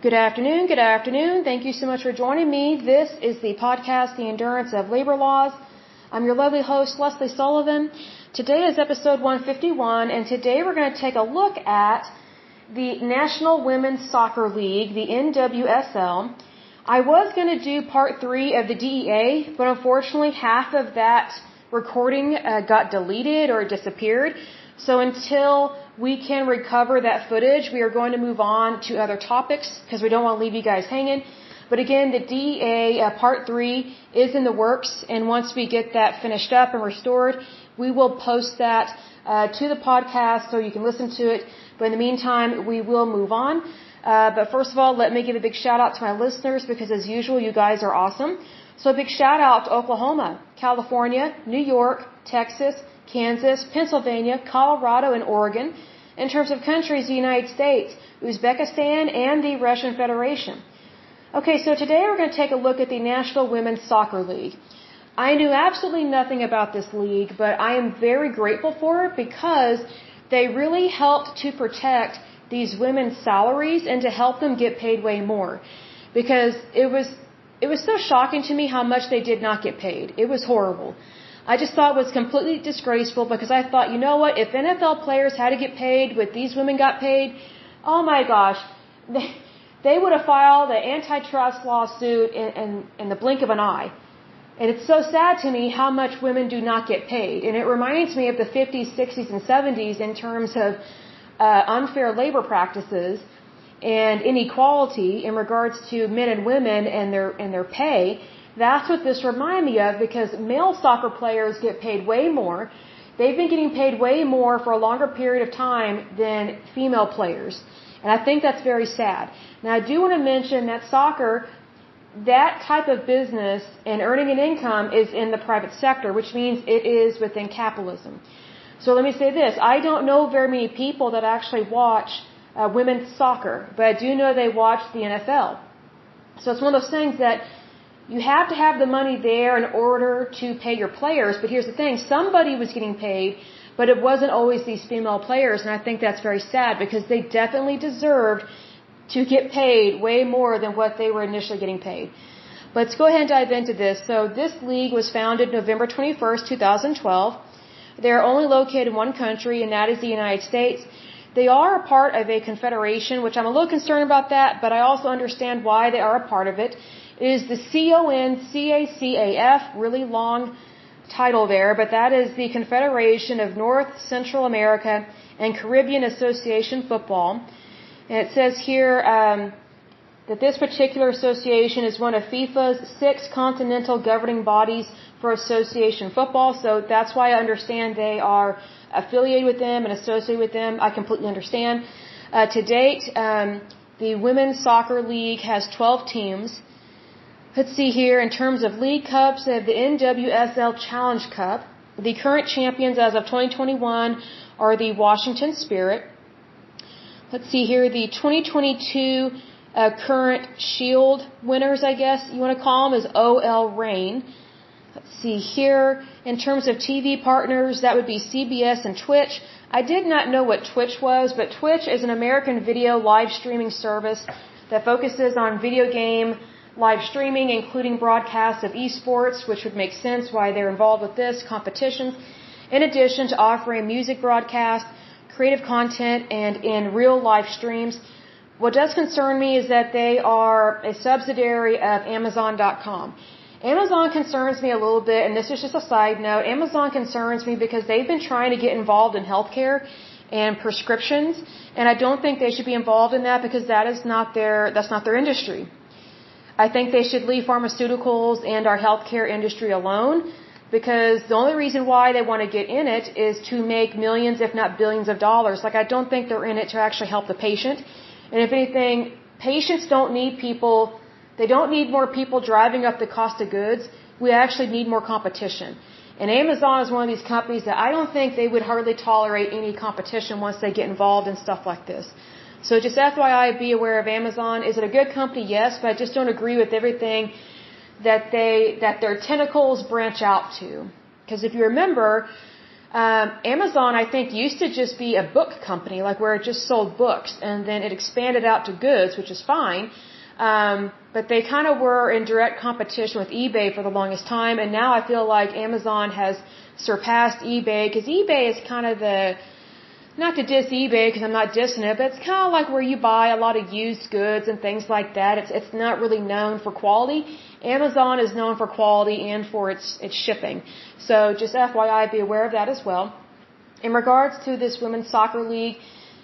Good afternoon, good afternoon. Thank you so much for joining me. This is the podcast, The Endurance of Labor Laws. I'm your lovely host, Lesley Sullivan. Today is episode 151, and today we're going to take a look at the National Women's Soccer League, the NWSL. I was going to do part 3 of the DEA, but unfortunately half of that recording got deleted or disappeared. So until we can recover that footage, we are going to move on to other topics because we don't want to leave you guys hanging. But again, the DEA part 3 is in the works, and once we get that finished up and restored, we will post that to the podcast so you can listen to it. But in the meantime, we will move on. But first of all, let me give a big shout out to my listeners because as usual, you guys are awesome. So a big shout out to Oklahoma, California, New York, Texas, Kansas, Pennsylvania, Colorado, and Oregon. In terms of countries, the United States, Uzbekistan, and the Russian Federation. Okay, so today we're going to take a look at the National Women's Soccer League. I knew absolutely nothing about this league, but I am very grateful for it because they really helped to protect these women's salaries and to help them get paid way more. Because it was so shocking to me how much they did not get paid. It was horrible. I just thought it was completely disgraceful because I thought, you know what, if NFL players had to get paid what these women got paid, oh my gosh, they would have filed an antitrust lawsuit in the blink of an eye. And it's so sad to me how much women do not get paid. And it reminds me of the 50s, 60s, and 70s in terms of unfair labor practices and inequality in regards to men and women and their pay. That's what this reminded me of because male soccer players get paid way more. They've been getting paid way more for a longer period of time than female players. And I think that's very sad. Now, I do want to mention that soccer, that type of business and earning an income is in the private sector, which means it is within capitalism. So let me say this. I don't know very many people that actually watch women's soccer, but I do know they watch the NFL. So it's one of those things that you have to have the money there in order to pay your players. But here's the thing. Somebody was getting paid, but it wasn't always these female players. And I think that's very sad because they definitely deserved to get paid way more than what they were initially getting paid. But let's go ahead and dive into this. So this league was founded November 21st, 2012. They're only located in one country, and that is the United States. They are a part of a confederation, which I'm a little concerned about that, but I also understand why they are a part of it. It is the CONCACAF, really long title there, but that is the Confederation of North Central America and Caribbean Association Football. And it says here that this particular association is one of FIFA's 6 continental governing bodies for association football, so that's why I understand they are affiliated with them and associated with them. I completely understand. To date, the Women's Soccer League has 12 teams. Let's see here, in terms of league cups, they have the NWSL Challenge Cup. The current champions as of 2021 are the Washington Spirit. Let's see here, the 2022 current Shield winners, I guess you want to call them, is OL Reign. Let's see here, in terms of TV partners, that would be CBS and Twitch. I did not know what Twitch was, but Twitch is an American video live streaming service that focuses on video game live streaming, including broadcasts of esports, which would make sense why they're involved with this, competitions, in addition to offering music broadcasts, creative content, and in real live streams. What does concern me is that they are a subsidiary of Amazon.com. Amazon concerns me a little bit, and this is just a side note. Amazon concerns me because they've been trying to get involved in healthcare and prescriptions, and I don't think they should be involved in that because that's not their industry. I think they should leave pharmaceuticals and our healthcare industry alone because the only reason why they want to get in it is to make millions, if not billions of dollars. Like, I don't think they're in it to actually help the patient. And if anything, patients don't need people, they don't need more people driving up the cost of goods. We actually need more competition. And Amazon is one of these companies that I don't think they would hardly tolerate any competition once they get involved in stuff like this. So just FYI, be aware of Amazon. Is it a good company? Yes, but I just don't agree with everything that their tentacles branch out to. Because if you remember, Amazon, I think, used to just be a book company, like where it just sold books, and then it expanded out to goods, which is fine. But they kind of were in direct competition with eBay for the longest time, and now I feel like Amazon has surpassed eBay, because eBay is kind of not to diss eBay because I'm not dissing it, but it's kind of like where you buy a lot of used goods and things like that. It's not really known for quality. Amazon is known for quality and for its shipping. So just FYI, be aware of that as well. In regards to this women's soccer league,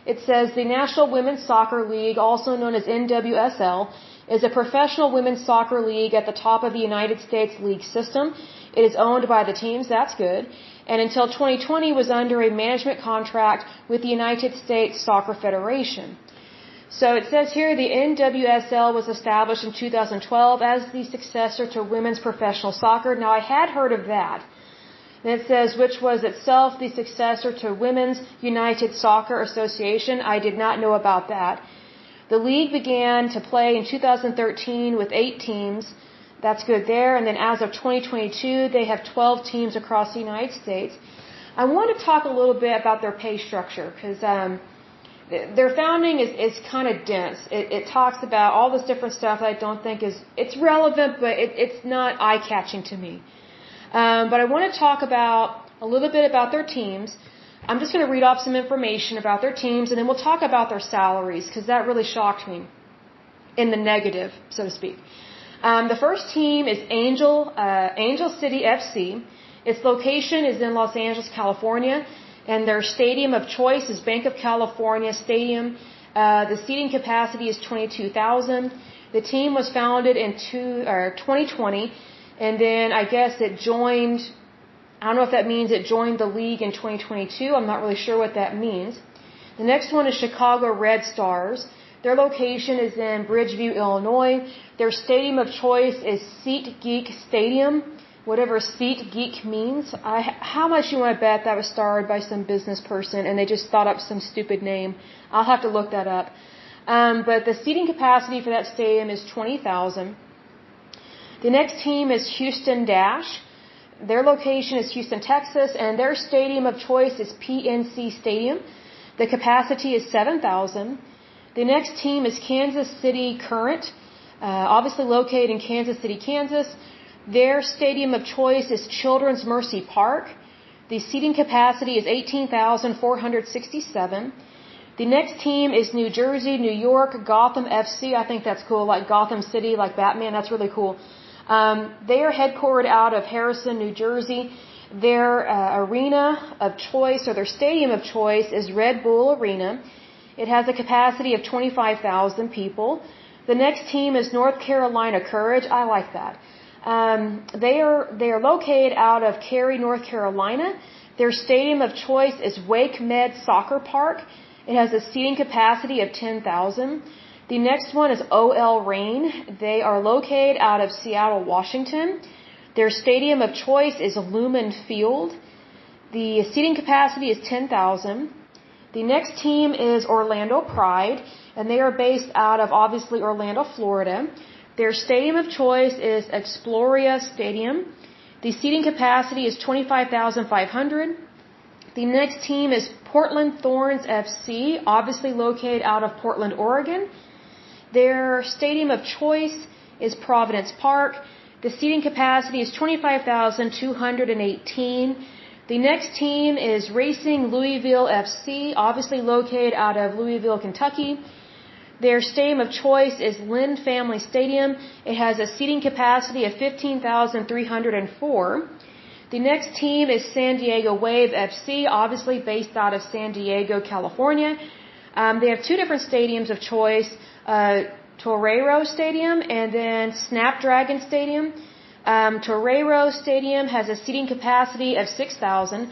it says the National Women's Soccer League, also known as NWSL, is a professional women's soccer league at the top of the United States league system. It is owned by the teams, that's good, and until 2020 was under a management contract with the United States Soccer Federation. So it says here the NWSL was established in 2012 as the successor to women's professional soccer. Now I had heard of that. And it says which was itself the successor to Women's United Soccer Association. I did not know about that. The league began to play in 2013 with 8 teams. That's good there. And then as of 2022, they have 12 teams across the United States. I want to talk a little bit about their pay structure because their founding is kind of dense. It talks about all this different stuff that I don't think it's relevant, but it's not eye-catching to me. But I want to talk about a little bit about their teams. I'm just going to read off some information about their teams, and then we'll talk about their salaries because that really shocked me in the negative, so to speak. The first team is Angel City FC. Its location is in Los Angeles, California, and their stadium of choice is Bank of California Stadium. The seating capacity is 22,000. The team was founded in 2020, and then I guess it joined. I don't know if that means it joined the league in 2022. I'm not really sure what that means. The next one is Chicago Red Stars. Their location is in Bridgeview, Illinois. Their stadium of choice is SeatGeek Stadium, whatever SeatGeek means. How much you want to bet that was started by some business person and they just thought up some stupid name? I'll have to look that up. But the seating capacity for that stadium is 20,000. The next team is Houston Dash. Their location is Houston, Texas, and their stadium of choice is PNC Stadium. The capacity is 7,000. The next team is Kansas City Current, obviously located in Kansas City, Kansas. Their stadium of choice is Children's Mercy Park. The seating capacity is 18,467. The next team is New Jersey, New York, Gotham FC. I think that's cool, like Gotham City, like Batman. That's really cool. They are headquartered out of Harrison, New Jersey. Their arena of choice, or their stadium of choice, is Red Bull Arena. It has a capacity of 25,000 people. The next team is North Carolina Courage. I like that. They are located out of Cary, North Carolina. Their stadium of choice is Wake Med Soccer Park. It has a seating capacity of 10,000. The next one is OL Reign. They are located out of Seattle, Washington. Their stadium of choice is Lumen Field. The seating capacity is 10,000. The next team is Orlando Pride, and they are based out of, obviously, Orlando, Florida. Their stadium of choice is Exploria Stadium. The seating capacity is 25,500. The next team is Portland Thorns FC, obviously located out of Portland, Oregon. Their stadium of choice is Providence Park. The seating capacity is 25,218. The next team is Racing Louisville FC, obviously located out of Louisville, Kentucky. Their stadium of choice is Lynn Family Stadium. It has a seating capacity of 15,304. The next team is San Diego Wave FC, obviously based out of San Diego, California. They have 2 different stadiums of choice, Torero Stadium and then Snapdragon Stadium. Torero Stadium has a seating capacity of 6,000.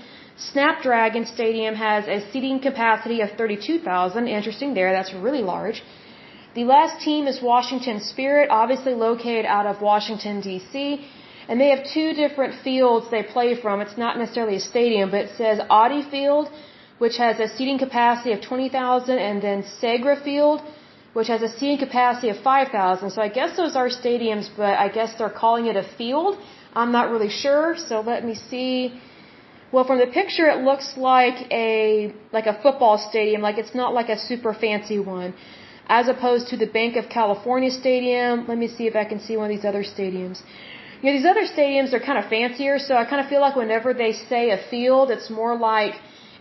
Snapdragon Stadium has a seating capacity of 32,000. Interesting there, that's really large. The last team is Washington Spirit, obviously located out of Washington, D.C., and they have 2 different fields they play from. It's not necessarily a stadium, but it says Audi Field, which has a seating capacity of 20,000, and then Segra Field, which has a seating capacity of 5,000. So I guess those are stadiums, but I guess they're calling it a field. I'm not really sure, so let me see. Well, from the picture, it looks like a football stadium, like it's not like a super fancy one, as opposed to the Bank of California Stadium. Let me see if I can see one of these other stadiums. You know, these other stadiums are kind of fancier, so I kind of feel like whenever they say a field, it's more like,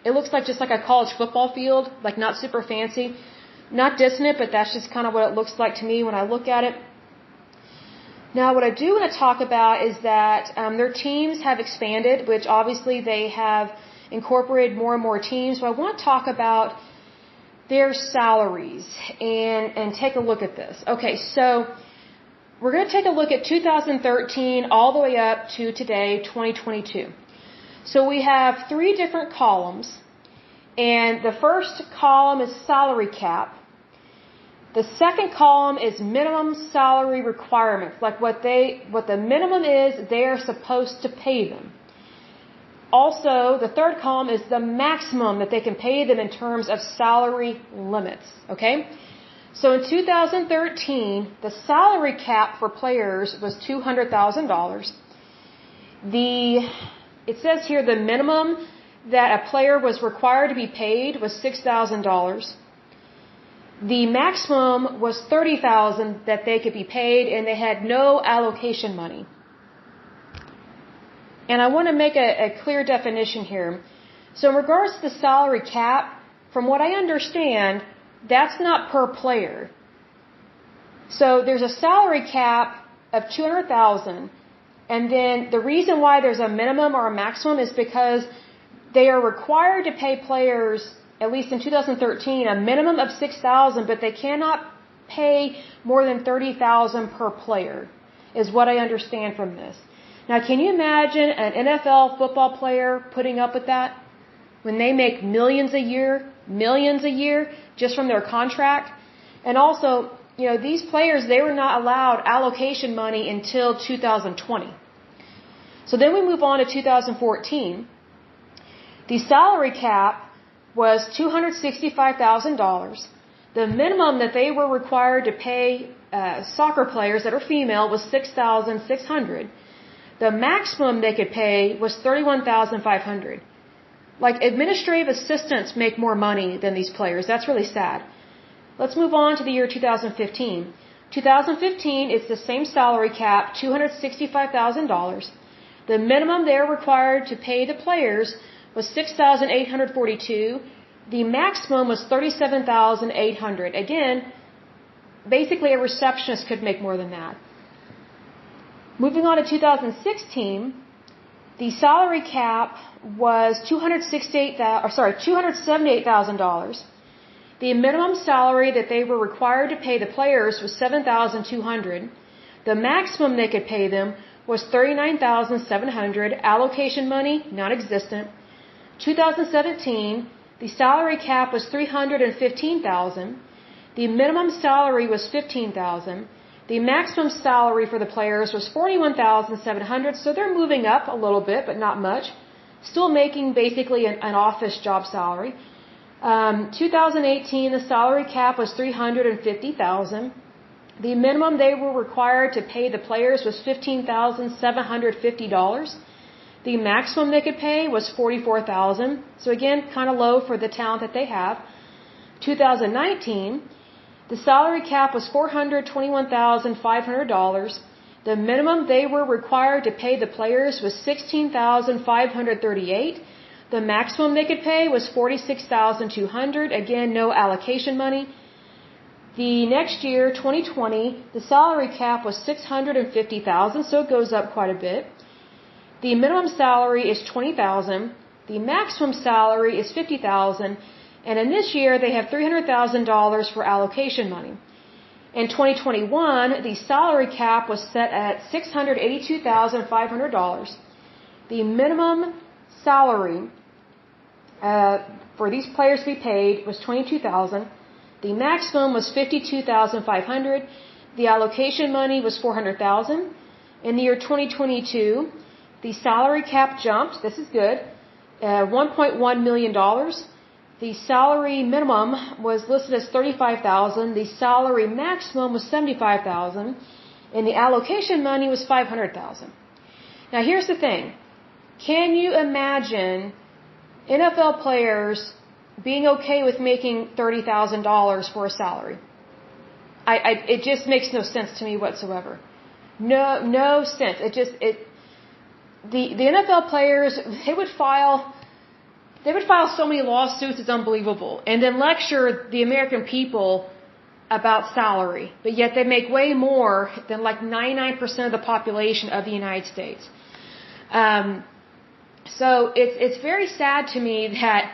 it looks like just like a college football field, like not super fancy. Not dissonant, but that's just kind of what it looks like to me when I look at it. Now, what I do want to talk about is that their teams have expanded, which obviously they have incorporated more and more teams. So I want to talk about their salaries and take a look at this. Okay, so we're going to take a look at 2013 all the way up to today, 2022. So we have three different columns, and the first column is salary cap. The second column is minimum salary requirements, like what the minimum is they are supposed to pay them. Also, the third column is the maximum that they can pay them in terms of salary limits, okay? So in 2013, the salary cap for players was $200,000. It says here the minimum that a player was required to be paid was $6,000. The maximum was $30,000 that they could be paid, and they had no allocation money. And I want to make a clear definition here. So in regards to the salary cap, from what I understand, that's not per player. So there's a salary cap of $200,000, and then the reason why there's a minimum or a maximum is because they are required to pay players, at least in 2013, a minimum of $6,000, but they cannot pay more than $30,000 per player, is what I understand from this. Now, can you imagine an NFL football player putting up with that? When they make millions a year, just from their contract? And also, you know, these players, they were not allowed allocation money until 2020. So then we move on to 2014. The salary cap was $265,000. The minimum that they were required to pay soccer players that are female was $6,600. The maximum they could pay was $31,500. Like, administrative assistants make more money than these players. That's really sad. Let's move on to the year 2015. 2015, it's the same salary cap, $265,000. The minimum they're required to pay the players was $6,842. The maximum was $37,800. Again, basically a receptionist could make more than that. Moving on to 2016, the salary cap was $278,000. The minimum salary that they were required to pay the players was $7,200. The maximum they could pay them was $39,700. Allocation money, non-existent. 2017, the salary cap was $315,000. The minimum salary was $15,000. The maximum salary for the players was $41,700. So they're moving up a little bit, but not much. Still making basically an office job salary. 2018, the salary cap was $350,000. The minimum they were required to pay the players was $15,750. The maximum they could pay was $44,000. So again, kind of low for the talent that they have. 2019, the salary cap was $421,500. The minimum they were required to pay the players was $16,538. The maximum they could pay was $46,200. Again, no allocation money. The next year, 2020, the salary cap was $650,000, so it goes up quite a bit. The minimum salary is $20,000. The maximum salary is $50,000. And in this year, they have $300,000 for allocation money. In 2021, the salary cap was set at $682,500. The minimum salary for these players to be paid was $22,000. The maximum was $52,500. The allocation money was $400,000. In the year 2022, the salary cap jumped. This is good. $1.1 million. The salary minimum was listed as $35,000. The salary maximum was $75,000, and the allocation money was $500,000. Now, here's the thing: Can you imagine NFL players being okay with making $30,000 for a salary? It just makes no sense to me whatsoever. No sense. The NFL players, they would file so many lawsuits, it's unbelievable, and then lecture the American people about salary, but yet they make way more than like 99% of the population of the United States. So it's very sad to me that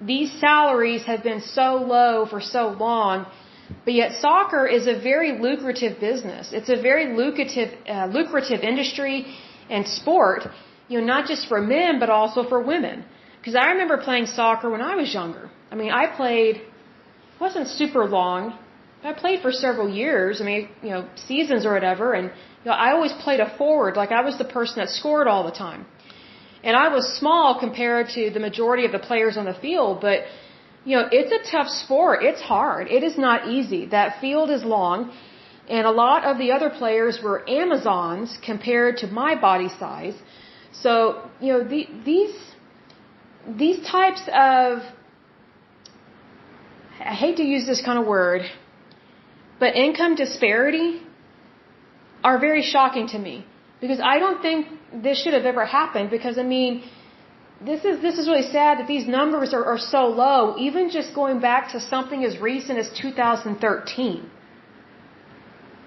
these salaries have been so low for so long, but yet soccer is a very lucrative business. It's a very lucrative industry and sport, not just for men, but also for women. Because I remember playing soccer when I was younger. I mean, I played, it wasn't super long. I played for several years. I mean, seasons or whatever. And, I always played a forward. Like, I was the person that scored all the time. And I was small compared to the majority of the players on the field. But, it's a tough sport. It's hard. It is not easy. That field is long. And a lot of the other players were Amazons compared to my body size. So, these types of, I hate to use this kind of word, but income disparity are very shocking to me. Because I don't think this should have ever happened. Because, this is really sad that these numbers are so low, even just going back to something as recent as 2013.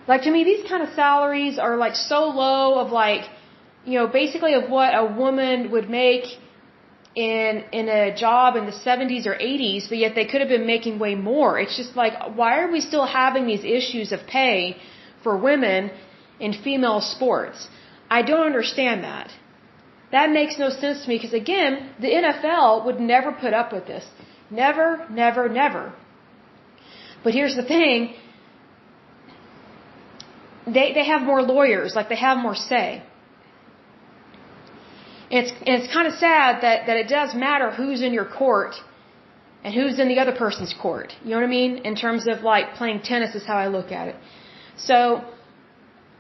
Like, to me, these kind of salaries are like so low of like, basically of what a woman would make in a job in the 70s or 80s, but yet they could have been making way more. It's just like, why are we still having these issues of pay for women in female sports? I don't understand that. That makes no sense to me because, again, the NFL would never put up with this. Never, never, never. But here's the thing. They have more lawyers, like they have more say. And it's kind of sad that it does matter who's in your court and who's in the other person's court. You know what I mean? In terms of like playing tennis is how I look at it. So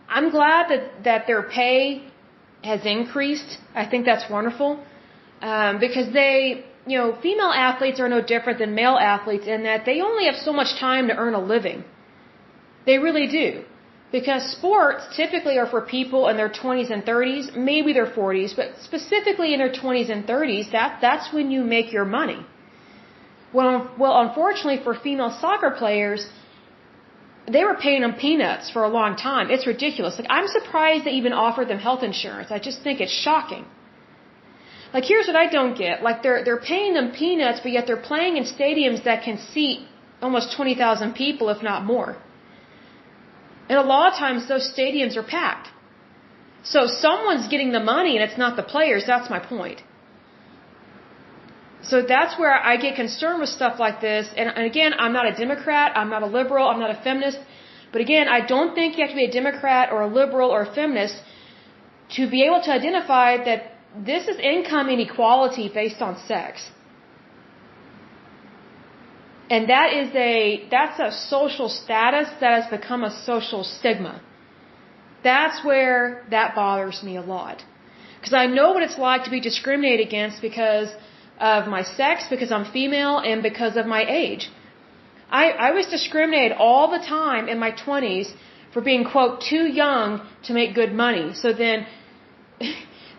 I'm glad that their pay has increased. I think that's wonderful. Because female athletes are no different than male athletes in that they only have so much time to earn a living. They really do. Because sports typically are for people in their 20s and 30s, maybe their 40s, but specifically in their 20s and 30s, that's when you make your money. Well, unfortunately for female soccer players, they were paying them peanuts for a long time. It's ridiculous. Like, I'm surprised they even offered them health insurance. I just think it's shocking. Like, here's what I don't get. Like, they're paying them peanuts, but yet they're playing in stadiums that can seat almost 20,000 people, if not more. And a lot of times those stadiums are packed. So someone's getting the money and it's not the players. That's my point. So that's where I get concerned with stuff like this. And again, I'm not a Democrat. I'm not a liberal. I'm not a feminist. But again, I don't think you have to be a Democrat or a liberal or a feminist to be able to identify that this is income inequality based on sex. And that's a social status that has become a social stigma. That's where that bothers me a lot. Because I know what it's like to be discriminated against because of my sex, because I'm female, and because of my age. I was discriminated all the time in my 20s for being, quote, too young to make good money. So then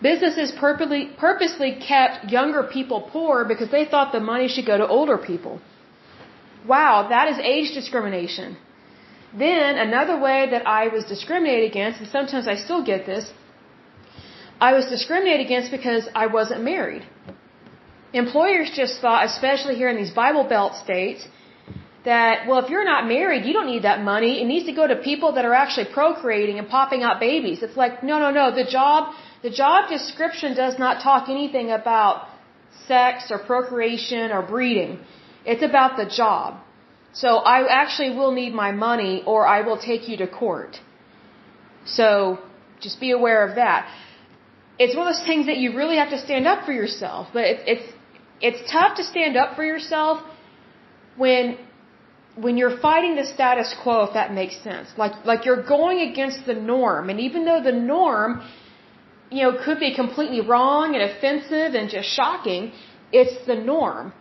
businesses purposely kept younger people poor because they thought the money should go to older people. Wow, that is age discrimination. Then another way that I was discriminated against, and sometimes I still get this, I was discriminated against because I wasn't married. Employers just thought, especially here in these Bible Belt states, that, well, if you're not married, you don't need that money. It needs to go to people that are actually procreating and popping out babies. It's like, no. The job description does not talk anything about sex or procreation or breeding. It's about the job. So I actually will need my money or I will take you to court. So just be aware of that. It's one of those things that you really have to stand up for yourself. But it's tough to stand up for yourself when you're fighting the status quo, if that makes sense. Like you're going against the norm. And even though the norm could be completely wrong and offensive and just shocking, it's the norm.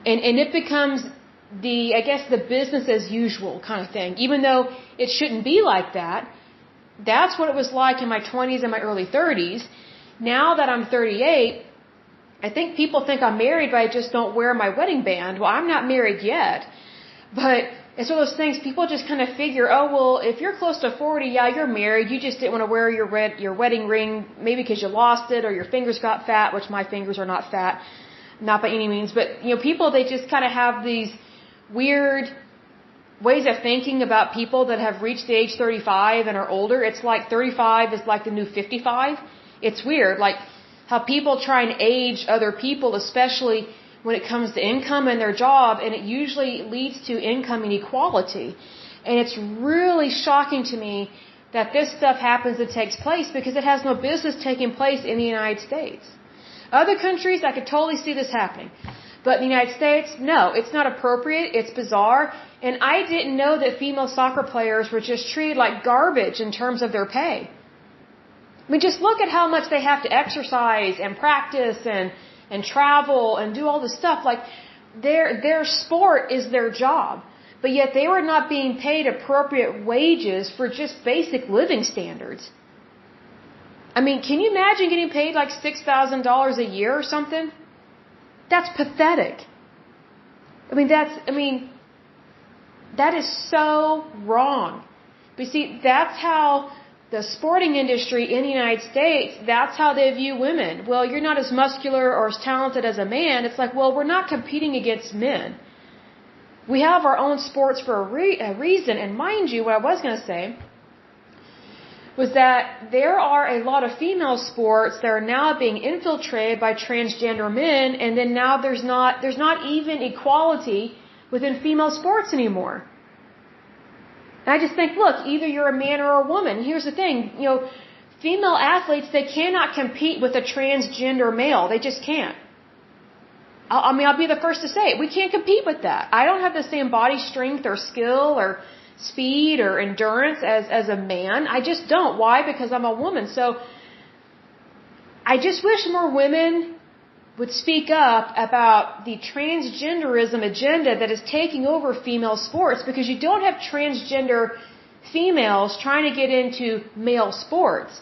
And it becomes the business as usual kind of thing. Even though it shouldn't be like that, that's what it was like in my 20s and my early 30s. Now that I'm 38, I think people think I'm married, but I just don't wear my wedding band. Well, I'm not married yet. But it's one of those things, people just kind of figure, oh, well, if you're close to 40, yeah, you're married. You just didn't want to wear your wedding ring, maybe because you lost it or your fingers got fat, which my fingers are not fat, not by any means. But, people, they just kind of have these weird ways of thinking about people that have reached the age 35 and are older. It's like 35 is like the new 55. It's weird, like how people try and age other people, especially when it comes to income and their job, and it usually leads to income inequality. And it's really shocking to me that this stuff happens and takes place because it has no business taking place in the United States. Other countries, I could totally see this happening. But in the United States, no, it's not appropriate, it's bizarre, and I didn't know that female soccer players were just treated like garbage in terms of their pay. I mean, just look at how much they have to exercise and practice and travel and do all this stuff. Like, their sport is their job, but yet they were not being paid appropriate wages for just basic living standards. I mean, can you imagine getting paid like $6,000 a year or something? That's pathetic. That is so wrong. But see, that's how the sporting industry in the United States, that's how they view women. Well, you're not as muscular or as talented as a man. It's like, well, we're not competing against men. We have our own sports for a reason. And mind you, what I was going to say was that there are a lot of female sports that are now being infiltrated by transgender men, and then now there's not even equality within female sports anymore. And I just think, look, either you're a man or a woman. Here's the thing, female athletes, they cannot compete with a transgender male. They just can't. I'll be the first to say it. We can't compete with that. I don't have the same body strength or skill or speed or endurance as a man. I just don't. Why? Because I'm a woman. So I just wish more women would speak up about the transgenderism agenda that is taking over female sports, because you don't have transgender females trying to get into male sports.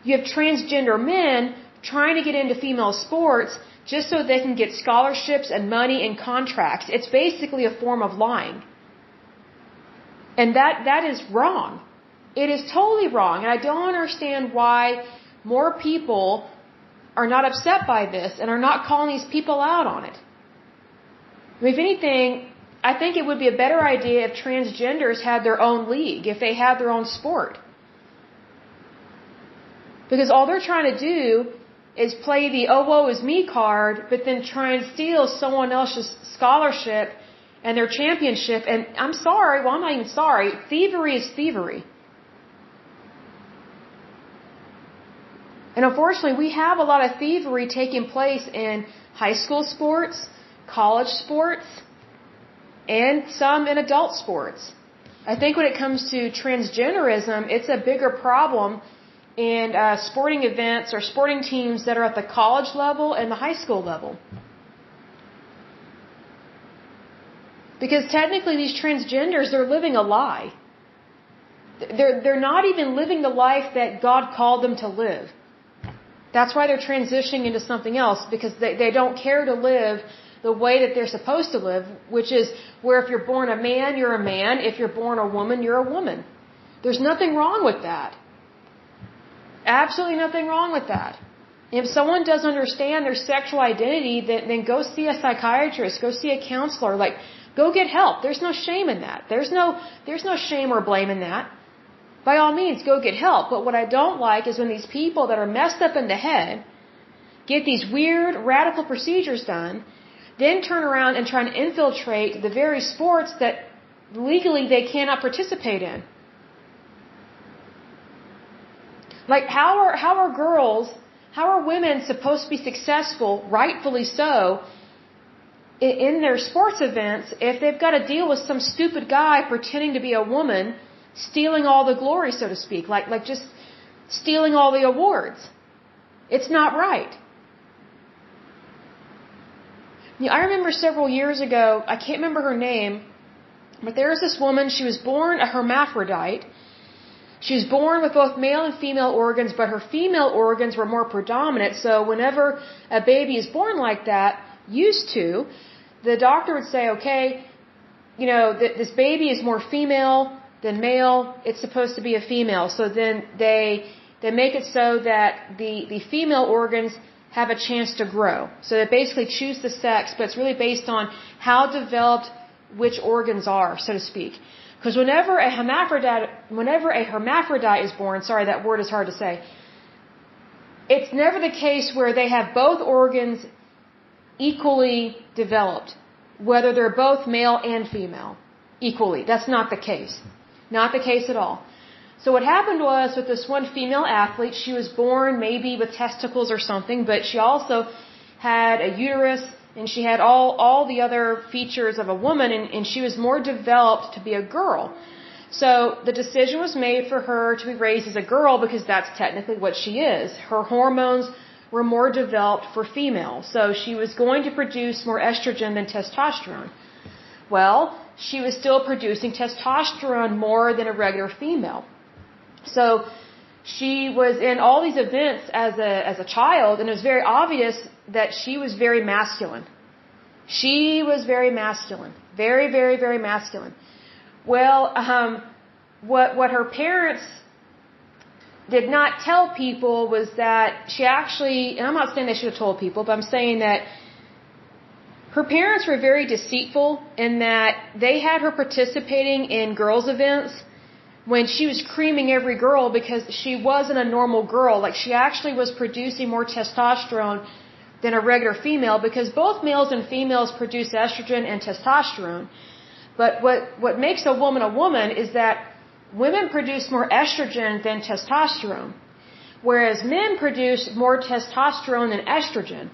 You have transgender men trying to get into female sports just so they can get scholarships and money and contracts. It's basically a form of lying. And that is wrong. It is totally wrong. And I don't understand why more people are not upset by this and are not calling these people out on it. I mean, if anything, I think it would be a better idea if transgenders had their own league, if they had their own sport. Because all they're trying to do is play the oh woe is me card, but then try and steal someone else's scholarship and their championship. And I'm sorry, well, I'm not even sorry, thievery is thievery. And unfortunately, we have a lot of thievery taking place in high school sports, college sports, and some in adult sports. I think when it comes to transgenderism, it's a bigger problem in sporting events or sporting teams that are at the college level and the high school level. Because technically these transgenders, they're living a lie. They're not even living the life that God called them to live. That's why they're transitioning into something else, because they don't care to live the way that they're supposed to live, which is where if you're born a man, you're a man. If you're born a woman, you're a woman. There's nothing wrong with that. Absolutely nothing wrong with that. If someone doesn't understand their sexual identity, then go see a psychiatrist, go see a counselor, go get help. There's no shame in that. There's no shame or blame in that. By all means, go get help. But what I don't like is when these people that are messed up in the head get these weird, radical procedures done, then turn around and try and infiltrate the very sports that legally they cannot participate in. Like, how are women supposed to be successful, rightfully so, in their sports events if they've got to deal with some stupid guy pretending to be a woman, stealing all the glory, so to speak? Like just stealing all the awards. It's not right. I remember several years ago, I can't remember her name, but there was this woman, she was born a hermaphrodite. She was born with both male and female organs, but her female organs were more predominant. So whenever a baby is born like that, the doctor would say, okay, this baby is more female than male. It's supposed to be a female. So then they make it so that the female organs have a chance to grow. So they basically choose the sex, but it's really based on how developed which organs are, so to speak. Because whenever a hermaphrodite is born, sorry, that word is hard to say, it's never the case where they have both organs equally developed, whether they're both male and female equally. That's not the case. Not the case at all. So what happened was with this one female athlete, she was born maybe with testicles or something, but she also had a uterus and she had all the other features of a woman, and she was more developed to be a girl. So the decision was made for her to be raised as a girl because that's technically what she is. Her hormones were more developed for females. So she was going to produce more estrogen than testosterone. Well, she was still producing testosterone more than a regular female. So she was in all these events as a child, and it was very obvious that she was very masculine. She was very masculine. Very, very, very masculine. Well, what her parents did not tell people was that she actually, and I'm not saying they should have told people, but I'm saying that her parents were very deceitful in that they had her participating in girls' events when she was creaming every girl because she wasn't a normal girl. Like, she actually was producing more testosterone than a regular female because both males and females produce estrogen and testosterone. But what makes a woman is that women produce more estrogen than testosterone, whereas men produce more testosterone than estrogen.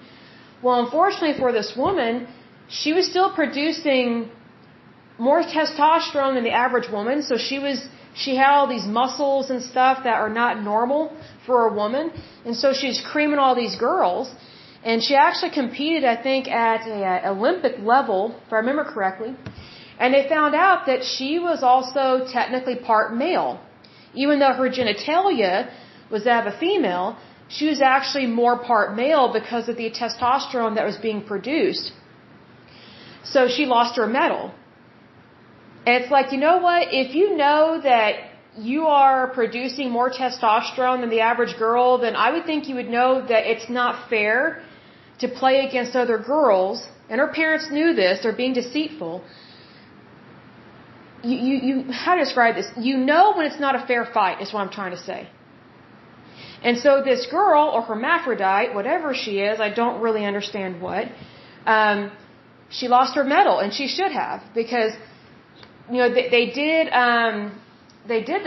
Well, unfortunately for this woman, she was still producing more testosterone than the average woman, so she had all these muscles and stuff that are not normal for a woman, and so she's creaming all these girls. And she actually competed, I think, at an Olympic level, if I remember correctly. And they found out that she was also technically part male. Even though her genitalia was that of a female, she was actually more part male because of the testosterone that was being produced. So she lost her medal. And it's like, you know what? If you know that you are producing more testosterone than the average girl, then I would think you would know that it's not fair to play against other girls. And her parents knew this. They're being deceitful. How to describe this? You know when it's not a fair fight, is what I'm trying to say. And so this girl, or hermaphrodite, whatever she is, I don't really understand what, she lost her medal, and she should have, because, they did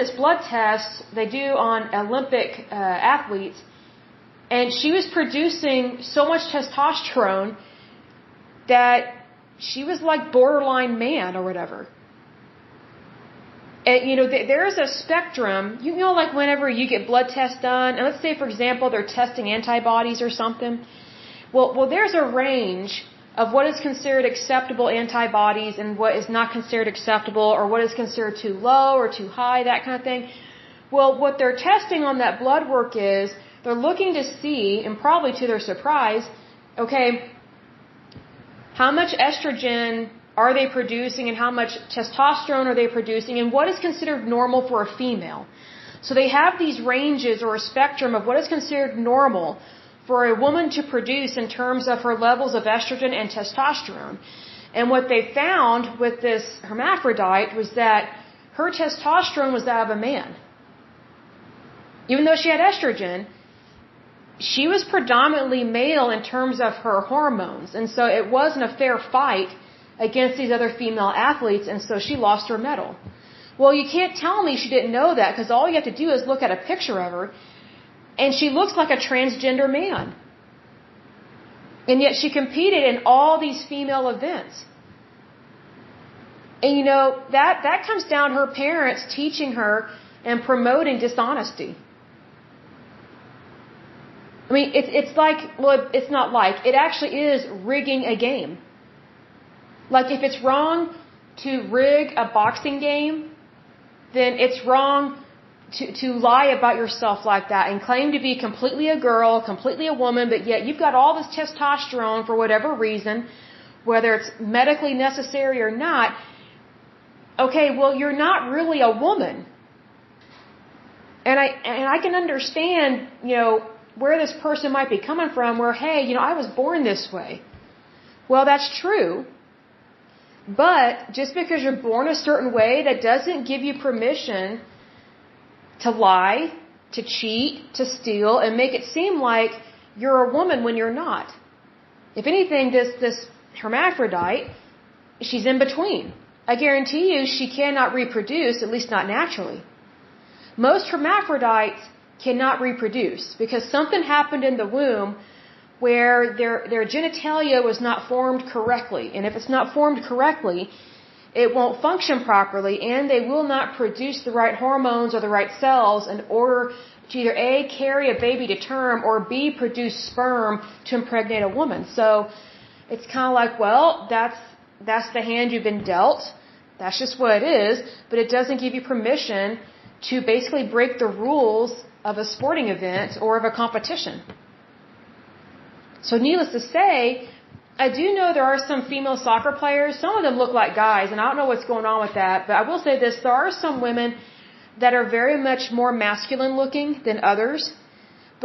this blood test they do on Olympic athletes, and she was producing so much testosterone that she was like borderline man or whatever. And, there's a spectrum, like whenever you get blood tests done, and let's say, for example, they're testing antibodies or something. Well, there's a range of what is considered acceptable antibodies and what is not considered acceptable, or what is considered too low or too high, that kind of thing. Well, what they're testing on that blood work is, they're looking to see, and probably to their surprise, okay, how much estrogen are they producing and how much testosterone are they producing and what is considered normal for a female. So they have these ranges or a spectrum of what is considered normal for a woman to produce in terms of her levels of estrogen and testosterone. And what they found with this hermaphrodite was that her testosterone was that of a man. Even though she had estrogen, she was predominantly male in terms of her hormones. And so it wasn't a fair fight against these other female athletes, and so she lost her medal. Well, you can't tell me she didn't know that, because all you have to do is look at a picture of her, and she looks like a transgender man. And yet she competed in all these female events. And that comes down to her parents teaching her and promoting dishonesty. I mean, it's like, well, it's not like, it actually is rigging a game. Like, if it's wrong to rig a boxing game, then it's wrong to lie about yourself like that and claim to be completely a girl, completely a woman, but yet you've got all this testosterone for whatever reason, whether it's medically necessary or not. Okay, well, you're not really a woman. And I can understand, where this person might be coming from, where, hey, I was born this way. Well, that's true. But just because you're born a certain way, that doesn't give you permission to lie, to cheat, to steal, and make it seem like you're a woman when you're not. If anything, this hermaphrodite, she's in between. I guarantee you she cannot reproduce, at least not naturally. Most hermaphrodites cannot reproduce because something happened in the womb where their genitalia was not formed correctly. And if it's not formed correctly, it won't function properly, and they will not produce the right hormones or the right cells in order to either A, carry a baby to term, or B, produce sperm to impregnate a woman. So it's kind of like, well, that's the hand you've been dealt. That's just what it is, but it doesn't give you permission to basically break the rules of a sporting event or of a competition. So needless to say, I do know there are some female soccer players. Some of them look like guys, and I don't know what's going on with that, but I will say this, there are some women that are very much more masculine looking than others,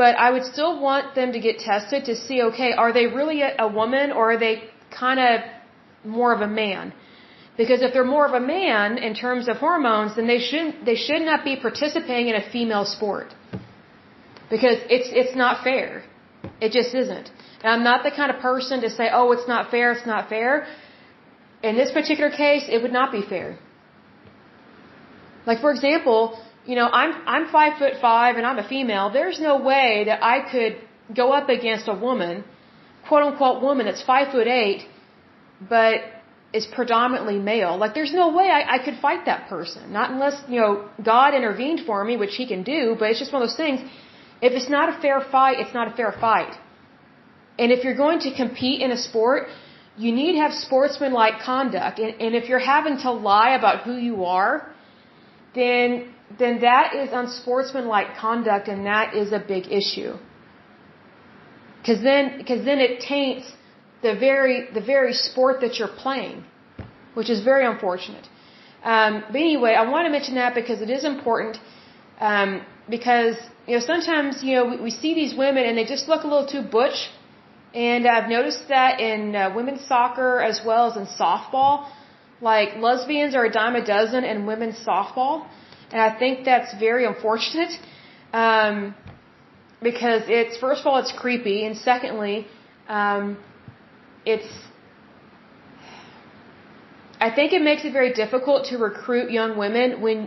but I would still want them to get tested to see, okay, are they really a woman, or are they kind of more of a man? Because if they're more of a man in terms of hormones, then they should not be participating in a female sport. Because it's not fair. It just isn't. And I'm not the kind of person to say, oh, it's not fair, it's not fair. In this particular case, it would not be fair. Like, for example, I'm 5'5" and I'm a female. There's no way that I could go up against a woman, quote unquote woman, that's 5'8", but is predominantly male. Like, there's no way I could fight that person. Not unless, God intervened for me, which He can do, but it's just one of those things. If it's not a fair fight, it's not a fair fight. And if you're going to compete in a sport, you need to have sportsmanlike conduct. And if you're having to lie about who you are, then that is unsportsmanlike conduct, and that is a big issue. Because then it taints the very sport that you're playing, which is very unfortunate. But anyway, I want to mention that because it is important. Because sometimes we see these women and they just look a little too butch. And I've noticed that in women's soccer as well as in softball. Like, lesbians are a dime a dozen in women's softball. And I think that's very unfortunate. Because first of all, it's creepy. And secondly, I think it makes it very difficult to recruit young women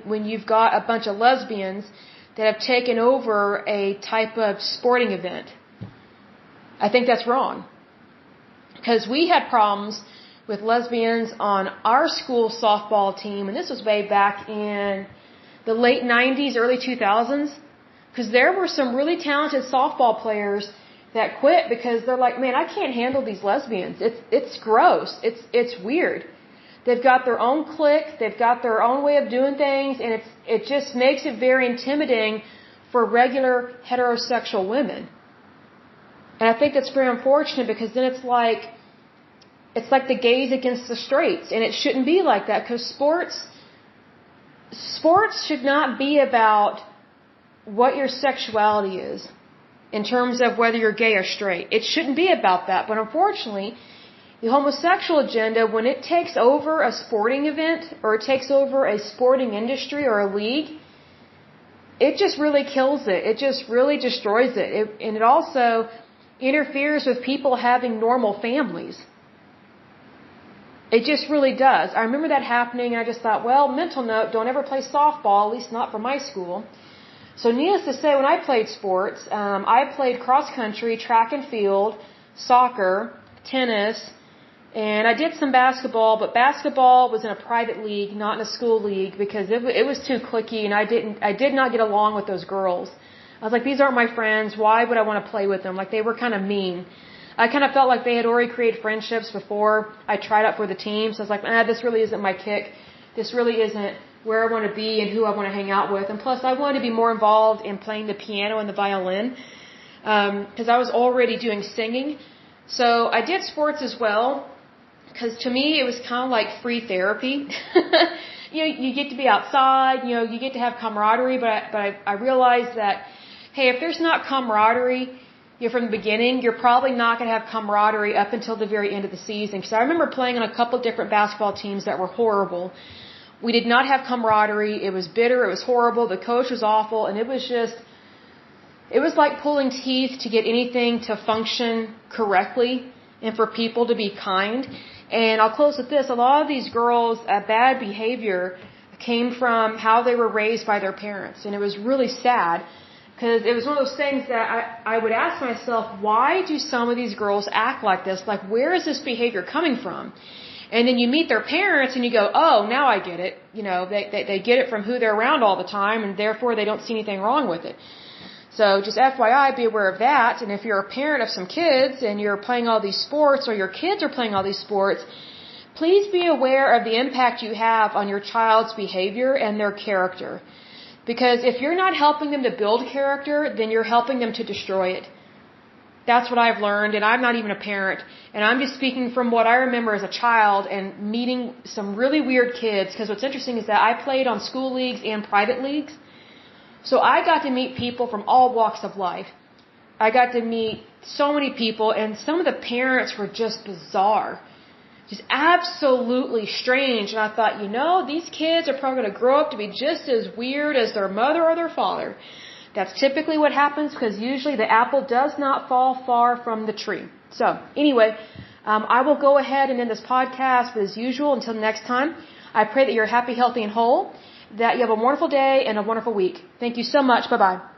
when you've got a bunch of lesbians that have taken over a type of sporting event. I think that's wrong. Because we had problems with lesbians on our school softball team, and this was way back in the late 90s, early 2000s. Because there were some really talented softball players that quit because they're like, man, I can't handle these lesbians. It's gross. It's weird. They've got their own clique. They've got their own way of doing things, and it just makes it very intimidating for regular heterosexual women. And I think that's very unfortunate because then it's like the gays against the straights, and it shouldn't be like that because sports should not be about what your sexuality is in terms of whether you're gay or straight. It shouldn't be about that, but unfortunately, the homosexual agenda, when it takes over a sporting event or it takes over a sporting industry or a league, it just really kills it. It just really destroys it. And it also interferes with people having normal families. It just really does. I remember that happening, and I just thought, well, mental note, don't ever play softball, at least not for my school. So needless to say, when I played sports, I played cross country, track and field, soccer, tennis, and I did some basketball, but basketball was in a private league, not in a school league, because it was too cliquey, and I did not get along with those girls. I was like, these aren't my friends. Why would I want to play with them? Like, they were kind of mean. I kind of felt like they had already created friendships before I tried out for the team. So I was like, this really isn't my kick. This really isn't where I want to be and who I want to hang out with. And plus, I wanted to be more involved in playing the piano and the violin, because I was already doing singing. So I did sports as well, because to me, it was kind of like free therapy. You get to be outside, you get to have camaraderie, but I realized that, hey, if there's not camaraderie, from the beginning, you're probably not going to have camaraderie up until the very end of the season. Because I remember playing on a couple of different basketball teams that were horrible. We did not have camaraderie. It was bitter. It was horrible. The coach was awful. And it was like pulling teeth to get anything to function correctly and for people to be kind. And I'll close with this. A lot of these girls' bad behavior came from how they were raised by their parents. And it was really sad. Because it was one of those things that I would ask myself, why do some of these girls act like this? Like, where is this behavior coming from? And then you meet their parents and you go, oh, now I get it. They get it from who they're around all the time, and therefore they don't see anything wrong with it. So just FYI, be aware of that. And if you're a parent of some kids and you're playing all these sports, or your kids are playing all these sports, please be aware of the impact you have on your child's behavior and their character. Because if you're not helping them to build character, then you're helping them to destroy it. That's what I've learned, and I'm not even a parent. And I'm just speaking from what I remember as a child and meeting some really weird kids. Because what's interesting is that I played on school leagues and private leagues. So I got to meet people from all walks of life. I got to meet so many people, and some of the parents were just bizarre. Just absolutely strange. And I thought, these kids are probably going to grow up to be just as weird as their mother or their father. That's typically what happens, because usually the apple does not fall far from the tree. So anyway, I will go ahead and end this podcast, but as usual, until next time, I pray that you're happy, healthy, and whole, that you have a wonderful day and a wonderful week. Thank you so much. Bye-bye.